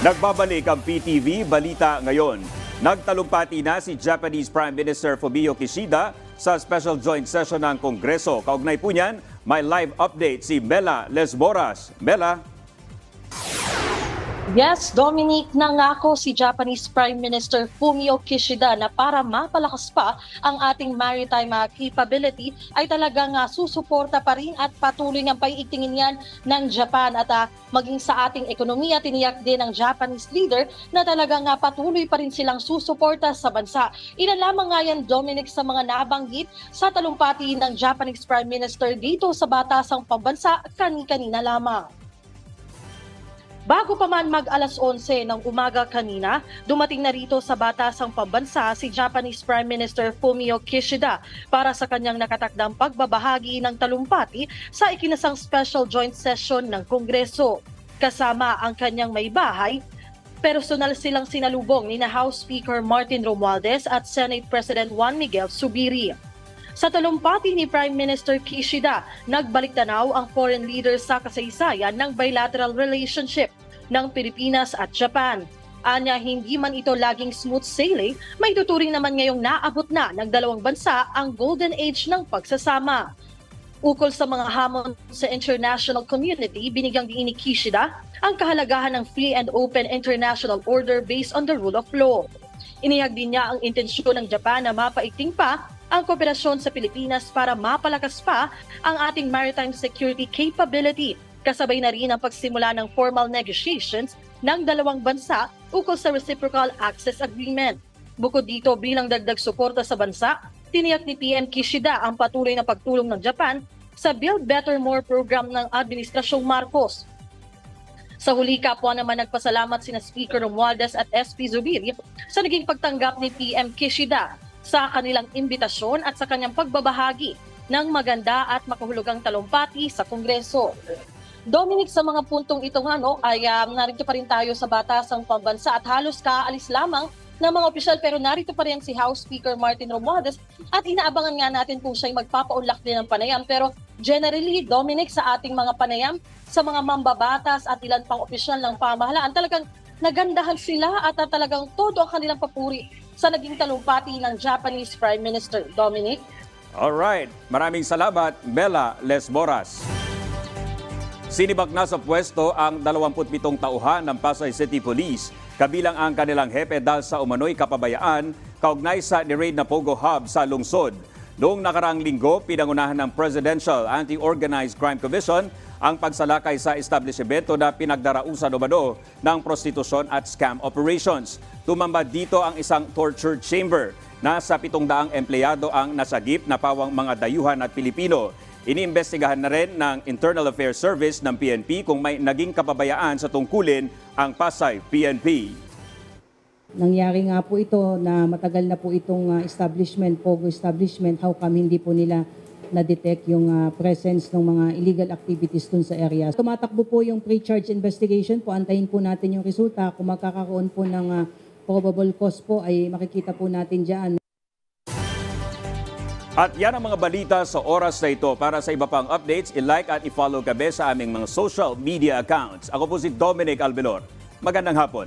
Nagbabalik ang PTV Balita Ngayon. Nagtalumpati na si Japanese Prime Minister Fumio Kishida sa Special Joint Session ng Kongreso. Kaugnay po niyan, may live update si Mela Lesboras. Mela? Yes, Dominic, nangako si Japanese Prime Minister Fumio Kishida na para mapalakas pa ang ating maritime capability ay talagang susuporta pa rin at patuloy ng paiigtingin yan ng Japan at maging sa ating ekonomiya, tiniyak din ng Japanese leader na talagang patuloy pa rin silang susuporta sa bansa. Ilan lamang nga yan, Dominic, sa mga nabanggit sa talumpati ng Japanese Prime Minister dito sa Batasang Pambansa kani-kanina lamang. Bago pa man mag-alas 11 ng umaga kanina, dumating na rito sa Batasang Pambansa si Japanese Prime Minister Fumio Kishida para sa kanyang nakatakdang pagbabahagi ng talumpati sa ikinasang Special Joint Session ng Kongreso. Kasama ang kanyang may bahay, personal silang sinalubong ni House Speaker Martin Romualdez at Senate President Juan Miguel Zubiri. Sa talumpati ni Prime Minister Kishida, nagbalik-tanaw ang foreign leaders sa kasaysayan ng bilateral relationship ng Pilipinas at Japan. Anya, hindi man ito laging smooth sailing, may tuturing naman ngayong naabot na ng dalawang bansa ang golden age ng pagsasama. Ukol sa mga hamon sa international community, binigyang diin ni Kishida ang kahalagahan ng free and open international order based on the rule of law. Inihag din niya ang intensyon ng Japan na mapaigting pa ang kooperasyon sa Pilipinas para mapalakas pa ang ating maritime security capability. Kasabay na rin ang pagsimula ng formal negotiations ng dalawang bansa ukol sa Reciprocal Access Agreement. Bukod dito, bilang dagdag suporta sa bansa, tiniyak ni PM Kishida ang patuloy na pagtulong ng Japan sa Build Better More program ng Administrasyong Marcos. Sa huli, kapwa naman nagpasalamat sina Speaker Romualdez at SP Zubiri sa naging pagtanggap ni PM Kishida sa kanilang imbitasyon at sa kanyang pagbabahagi ng maganda at makahulugang talumpati sa Kongreso. Dominic, sa mga puntong ito ay narito pa rin tayo sa Batasang Pambansa at halos kaalis lamang ng mga opisyal pero narito pa rin si House Speaker Martin Romualdez at inaabangan nga natin kung siya'y magpapaunlak din ng panayam. Pero generally, Dominic, sa ating mga panayam, sa mga mambabatas at ilan pang opisyal ng pamahalaan, talagang nagandahan sila at talagang todo ang kanilang papuri sa naging talumpati ng Japanese Prime Minister. Dominic? Alright, maraming salamat, Mela Lesboras. Sinibak na sa pwesto ang 27 tauhan ng Pasay City Police, kabilang ang kanilang hepe dahil sa umano'y kapabayaan kaugnay sa ni-raid na Pogo Hub sa lungsod. Noong nakaraang linggo, pinangunahan ng Presidential Anti-Organized Crime Commission ang pagsalakay sa establishmento na pinagdarausan umano ng prostitusyon at scam operations. Tumambad dito ang isang torture chamber. Nasa 700 empleyado ang nasagip na pawang mga dayuhan at Pilipino. Iniimbestigahan na rin ng Internal Affairs Service ng PNP kung may naging kapabayaan sa tungkulin ang Pasay PNP. Nangyari nga po ito na matagal na po itong establishment, Pogo establishment, how come hindi po nila na-detect yung presence ng mga illegal activities dun sa area. Tumatakbo po yung pre-charge investigation po, antayin po natin yung resulta. Kung magkakaroon po ng probable cause po ay makikita po natin dyan. At yan ang mga balita sa oras na ito. Para sa iba pang updates, i-like at i-follow kami sa aming mga social media accounts. Ako po si Dominic Albelor. Magandang hapon.